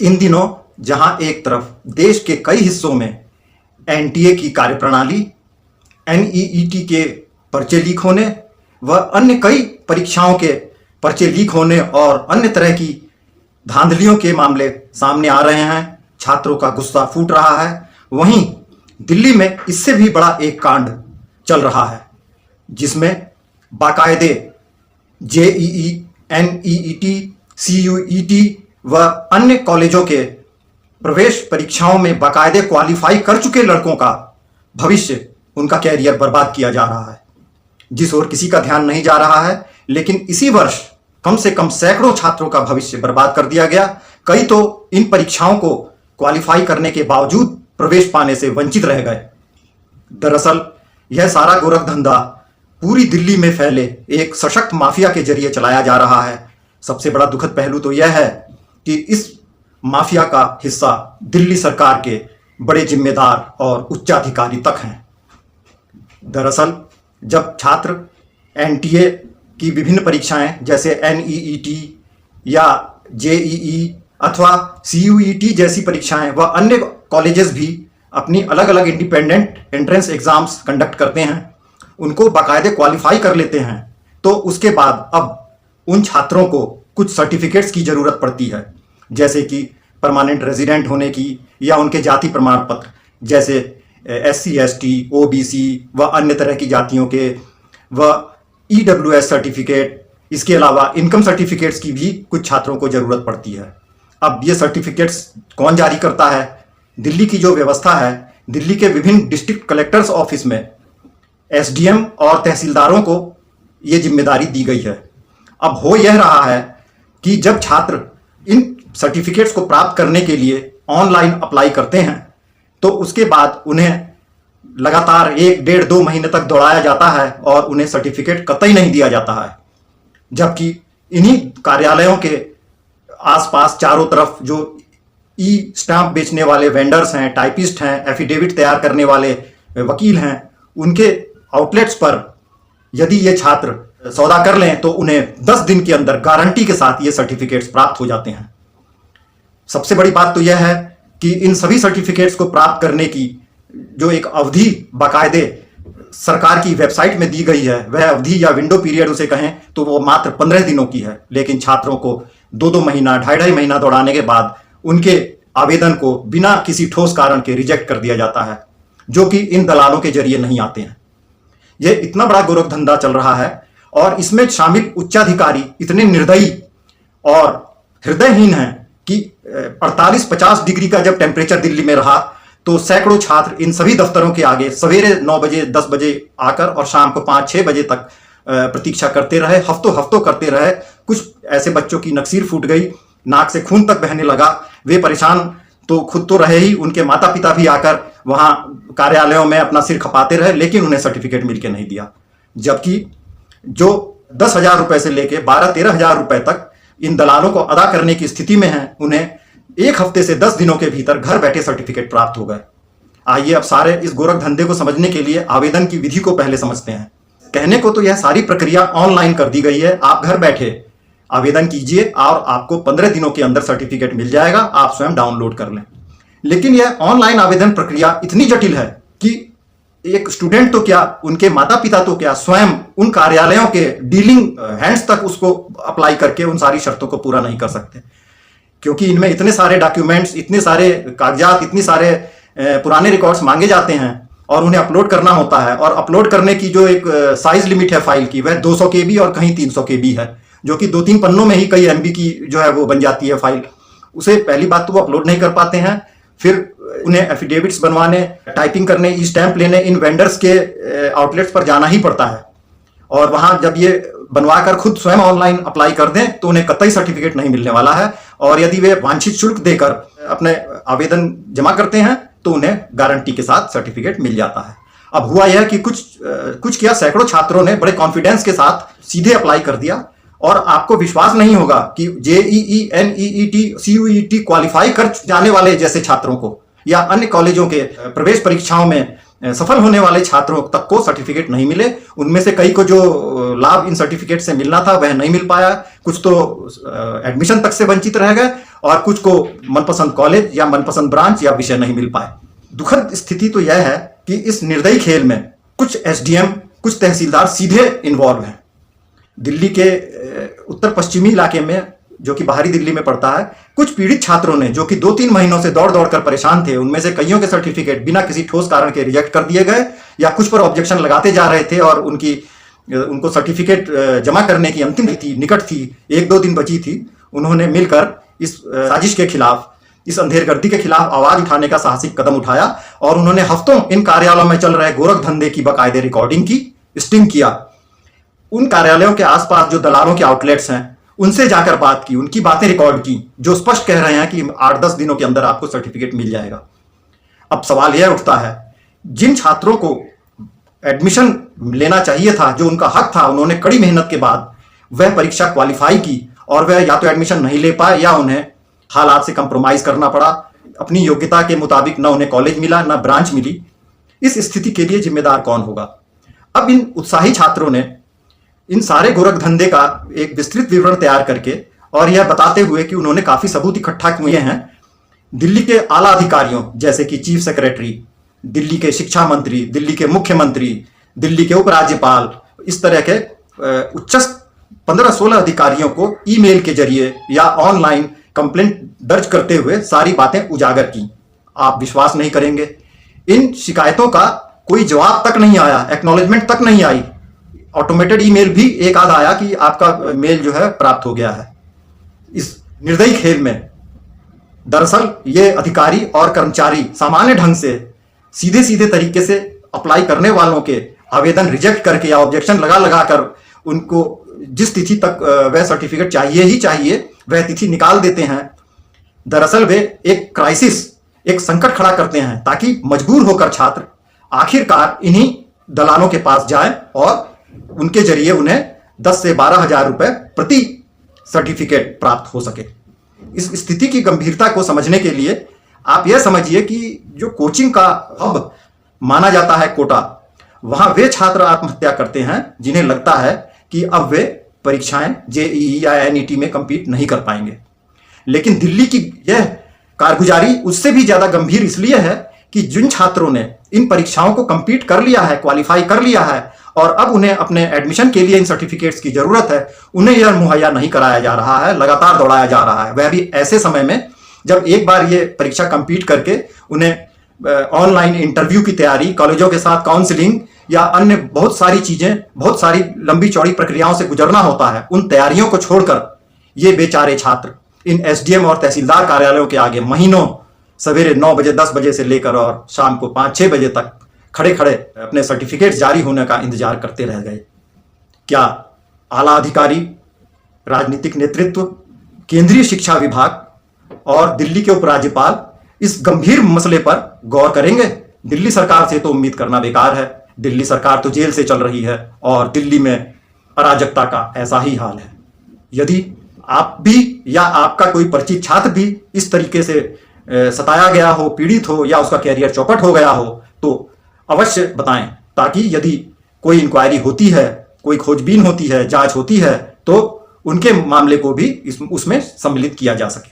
इन दिनों जहां एक तरफ देश के कई हिस्सों में एनटीए की कार्यप्रणाली, एनईईटी के पर्चे लीक होने व अन्य कई परीक्षाओं के पर्चे लीक होने और अन्य तरह की धांधलियों के मामले सामने आ रहे हैं, छात्रों का गुस्सा फूट रहा है, वहीं दिल्ली में इससे भी बड़ा एक कांड चल रहा है जिसमें बाकायदे जेईई, एनईईटी, सीयूईटी व अन्य कॉलेजों के प्रवेश परीक्षाओं में बाकायदे क्वालिफाई कर चुके लड़कों का भविष्य, उनका कैरियर बर्बाद किया जा रहा है, जिस ओर किसी का ध्यान नहीं जा रहा है। लेकिन इसी वर्ष कम से कम सैकड़ों छात्रों का भविष्य बर्बाद कर दिया गया। कई तो इन परीक्षाओं को क्वालिफाई करने के बावजूद प्रवेश पाने से वंचित रह गए। दरअसल यह सारा गोरखधंधा पूरी दिल्ली में फैले एक सशक्त माफिया के जरिए चलाया जा रहा है। सबसे बड़ा दुखद पहलू तो यह है कि इस माफिया का हिस्सा दिल्ली सरकार के बड़े जिम्मेदार और उच्चाधिकारी तक हैं। दरअसल जब छात्र एनटीए की विभिन्न परीक्षाएं जैसे एनईईटी या जेईई अथवा सीयूईटी जैसी परीक्षाएं व अन्य कॉलेजेस भी अपनी अलग अलग इंडिपेंडेंट एंट्रेंस एग्जाम्स कंडक्ट करते हैं, उनको बाकायदे क्वालिफाई कर लेते हैं, तो उसके बाद अब उन छात्रों को कुछ सर्टिफिकेट्स की ज़रूरत पड़ती है, जैसे कि परमानेंट रेजिडेंट होने की या उनके जाति प्रमाण पत्र जैसे SC ST OBC व अन्य तरह की जातियों के व EWS सर्टिफिकेट, इसके अलावा इनकम सर्टिफिकेट्स की भी कुछ छात्रों को ज़रूरत पड़ती है। अब ये सर्टिफिकेट्स कौन जारी करता है? दिल्ली की जो व्यवस्था है, दिल्ली के विभिन्न डिस्ट्रिक्ट कलेक्टर्स ऑफिस में SDM और तहसीलदारों को ये जिम्मेदारी दी गई है। अब हो यह रहा है कि जब छात्र इन सर्टिफिकेट्स को प्राप्त करने के लिए ऑनलाइन अप्लाई करते हैं तो उसके बाद उन्हें लगातार 1-1.5-2 महीने तक दौड़ाया जाता है और उन्हें सर्टिफिकेट कतई नहीं दिया जाता है, जबकि इन्हीं कार्यालयों के आसपास चारों तरफ जो ई स्टाम्प बेचने वाले वेंडर्स हैं, टाइपिस्ट हैं, एफिडेविट तैयार करने वाले वकील हैं, उनके आउटलेट्स पर यदि ये छात्र सौदा कर लें तो उन्हें 10 दिन के अंदर गारंटी के साथ ये सर्टिफिकेट्स प्राप्त हो जाते हैं। सबसे बड़ी बात तो यह है कि इन सभी सर्टिफिकेट्स को प्राप्त करने की जो एक अवधि बाकायदे सरकार की वेबसाइट में दी गई है, वह अवधि या विंडो पीरियड उसे कहें तो वो मात्र 15 दिनों की है। लेकिन छात्रों को 2-2 महीना, 2.5 महीना दौड़ाने के बाद उनके आवेदन को बिना किसी ठोस कारण के रिजेक्ट कर दिया जाता है, जो कि इन दलालों के जरिए नहीं आते हैं। यह इतना बड़ा गोरखधंधा चल रहा है और इसमें शामिल उच्चाधिकारी इतने निर्दयी और हृदयहीन हैं कि 48-50 डिग्री का जब टेम्परेचर दिल्ली में रहा तो सैकड़ों छात्र इन सभी दफ्तरों के आगे सवेरे 9 बजे 10 बजे आकर और शाम को 5-6 बजे तक प्रतीक्षा करते रहे, हफ्तों करते रहे। कुछ ऐसे बच्चों की नक्सीर फूट गई, नाक से खून तक बहने लगा। वे परेशान तो खुद तो रहे ही, उनके माता पिता भी आकर वहां कार्यालयों में अपना सिर खपाते रहे, लेकिन उन्हें सर्टिफिकेट मिलकर नहीं दिया। जबकि जो 10,000 रुपए से लेकर 12-13 हजार रुपए तक इन दलालों को अदा करने की स्थिति में हैं, उन्हें 1 हफ्ते से 10 दिनों के भीतर घर बैठे सर्टिफिकेट प्राप्त हो गए। आइए अब सारे इस गोरख धंधे को समझने के लिए आवेदन की विधि को पहले समझते हैं। कहने को तो यह सारी प्रक्रिया ऑनलाइन कर दी गई है, आप घर बैठे आवेदन कीजिए और आपको 15 दिनों के अंदर सर्टिफिकेट मिल जाएगा, आप स्वयं डाउनलोड कर लें। लेकिन यह ऑनलाइन आवेदन प्रक्रिया इतनी जटिल है कि एक स्टूडेंट तो क्या, उनके माता पिता तो क्या, स्वयं उन कार्यालयों के डीलिंग हैंड्स तक उसको अप्लाई करके उन सारी शर्तों को पूरा नहीं कर सकते, क्योंकि इनमें इतने सारे डॉक्यूमेंट्स, इतने सारे कागजात, इतने सारे पुराने रिकॉर्ड्स मांगे जाते हैं और उन्हें अपलोड करना होता है। और अपलोड करने की जो एक साइज लिमिट है फाइल की, वह 200 KB और कहीं 300 KB है, जो कि 2-3 पन्नों में ही कई MB की जो है वो बन जाती है फाइल। उसे पहली बात तो वो अपलोड नहीं कर पाते हैं, फिर उन्हें एफिडेविट्स बनवाने, टाइपिंग करने, ई स्टैंप लेने इन वेंडर्स के आउटलेट्स पर जाना ही पड़ता है। और वहां जब ये बनवाकर खुद स्वयं ऑनलाइन अप्लाई कर दें तो उन्हें कतई सर्टिफिकेट नहीं मिलने वाला है। और यदि वे वांछित शुल्क देकर अपने आवेदन जमा करते हैं तो उन्हें गारंटी के साथ सर्टिफिकेट मिल जाता है। अब हुआ यह कि कुछ क्या, सैकड़ों छात्रों ने बड़े कॉन्फिडेंस के साथ सीधे अप्लाई कर दिया और आपको विश्वास नहीं होगा कि जेईई, एनईईटी, सीयूईटी क्वालिफाई कर जाने वाले जैसे छात्रों को या अन्य कॉलेजों के प्रवेश परीक्षाओं में सफल होने वाले छात्रों तक को सर्टिफिकेट नहीं मिले। उनमें से कई को जो लाभ इन सर्टिफिकेट से मिलना था वह नहीं मिल पाया, कुछ तो एडमिशन तक से वंचित रह गए और कुछ को मनपसंद कॉलेज या मनपसंद ब्रांच या विषय नहीं मिल पाए। दुखद स्थिति तो यह है कि इस निर्दयी खेल में कुछ एसडीएम, कुछ तहसीलदार सीधे इन्वॉल्व हैं। दिल्ली के उत्तर पश्चिमी इलाके में, जो कि बाहरी दिल्ली में पड़ता है, कुछ पीड़ित छात्रों ने, जो कि 2-3 महीनों से दौड़ दौड़ कर परेशान थे, उनमें से कईयों के सर्टिफिकेट बिना किसी ठोस कारण के रिजेक्ट कर दिए गए या कुछ पर ऑब्जेक्शन लगाते जा रहे थे और उनको सर्टिफिकेट जमा करने की अंतिम तिथि निकट थी, 1-2 दिन बची थी। उन्होंने मिलकर इस साजिश के खिलाफ, इस अंधेरगर्दी के खिलाफ आवाज उठाने का साहसिक कदम उठाया और उन्होंने हफ्तों इन कार्यालयों में चल रहे गोरख धंधे की बाकायदे रिकॉर्डिंग की, स्टिंग किया। उन कार्यालयों के आसपास जो दलालों के आउटलेट्स हैं उनसे जाकर बात की, उनकी बातें रिकॉर्ड की, जो स्पष्ट कह रहे हैं कि 8-10 दिनों के अंदर आपको सर्टिफिकेट मिल जाएगा। अब सवाल यह उठता है, जिन छात्रों को एडमिशन लेना चाहिए था, जो उनका हक था, उन्होंने कड़ी मेहनत के बाद वह परीक्षा क्वालिफाई की और वह या तो एडमिशन नहीं ले पाए या उन्हें हालात से कंप्रोमाइज करना पड़ा। अपनी योग्यता के मुताबिक न उन्हें कॉलेज मिला, न ब्रांच मिली। इस स्थिति के लिए जिम्मेदार कौन होगा? अब इन उत्साही छात्रों ने इन सारे गोरख धंधे का एक विस्तृत विवरण तैयार करके और यह बताते हुए कि उन्होंने काफी सबूत इकट्ठा किए हैं, दिल्ली के आला अधिकारियों जैसे कि चीफ सेक्रेटरी, दिल्ली के शिक्षा मंत्री, दिल्ली के मुख्यमंत्री, दिल्ली के उपराज्यपाल, इस तरह के उच्च 15-16 अधिकारियों को ईमेल के जरिए या ऑनलाइन कंप्लेंट दर्ज करते हुए सारी बातें उजागर की। आप विश्वास नहीं करेंगे, इन शिकायतों का कोई जवाब तक नहीं आया, एक्नॉलेजमेंट तक नहीं आई। ऑटोमेटेड ईमेल भी एक आध आया कि आपका मेल जो है प्राप्त हो गया है। इस निर्दयी खेल में दरअसल ये अधिकारी और कर्मचारी सामान्य ढंग से सीधे सीधे तरीके से अप्लाई करने वालों के आवेदन रिजेक्ट करके या ऑब्जेक्शन लगा कर उनको जिस तिथि तक वह सर्टिफिकेट चाहिए ही चाहिए वह तिथि निकाल देते हैं। दरअसल वे एक क्राइसिस, एक संकट खड़ा करते हैं ताकि मजबूर होकर छात्र आखिरकार इन्हीं दलालों के पास जाएं और उनके जरिए उन्हें 10 से 12 हजार रुपए प्रति सर्टिफिकेट प्राप्त हो सके। इस स्थिति की गंभीरता को समझने के लिए आप यह समझिए कि जो कोचिंग का हब माना जाता है कोटा, वहां वे छात्र आत्महत्या करते हैं जिन्हें लगता है कि अब वे परीक्षाएं जेईई या एनईटी में कंपीट नहीं कर पाएंगे। लेकिन दिल्ली की यह कारगुजारी उससे भी ज्यादा गंभीर इसलिए है कि जिन छात्रों ने इन परीक्षाओं को कंपीट कर लिया है, क्वालिफाई कर लिया है और अब उन्हें अपने एडमिशन के लिए इन सर्टिफिकेट्स की जरूरत है, उन्हें यह मुहैया नहीं कराया जा रहा है, लगातार दौड़ाया जा रहा है। वह भी ऐसे समय में जब एक बार ये परीक्षा कंपीट करके उन्हें ऑनलाइन इंटरव्यू की तैयारी, कॉलेजों के साथ काउंसलिंग या अन्य बहुत सारी चीजें, बहुत सारी लंबी चौड़ी प्रक्रियाओं से गुजरना होता है। उन तैयारियों को छोड़कर ये बेचारे छात्र इन एसडीएम और तहसीलदार कार्यालयों के आगे महीनों सवेरे 9 बजे 10 बजे से लेकर और शाम को 5-6 बजे तक खड़े खड़े अपने सर्टिफिकेट जारी होने का इंतजार करते रह गए। क्या आला अधिकारी, राजनीतिक नेतृत्व, केंद्रीय शिक्षा विभाग और दिल्ली के उपराज्यपाल इस गंभीर मसले पर गौर करेंगे? दिल्ली सरकार से तो उम्मीद करना बेकार है। दिल्ली सरकार तो जेल से चल रही है और दिल्ली में अराजकता का ऐसा ही हाल है। यदि आप भी या आपका कोई परिचित छात्र भी इस तरीके से सताया गया हो, पीड़ित हो या उसका कैरियर चौपट हो गया हो तो अवश्य बताएं, ताकि यदि कोई इंक्वायरी होती है, कोई खोजबीन होती है, जांच होती है तो उनके मामले को भी उसमें सम्मिलित किया जा सके।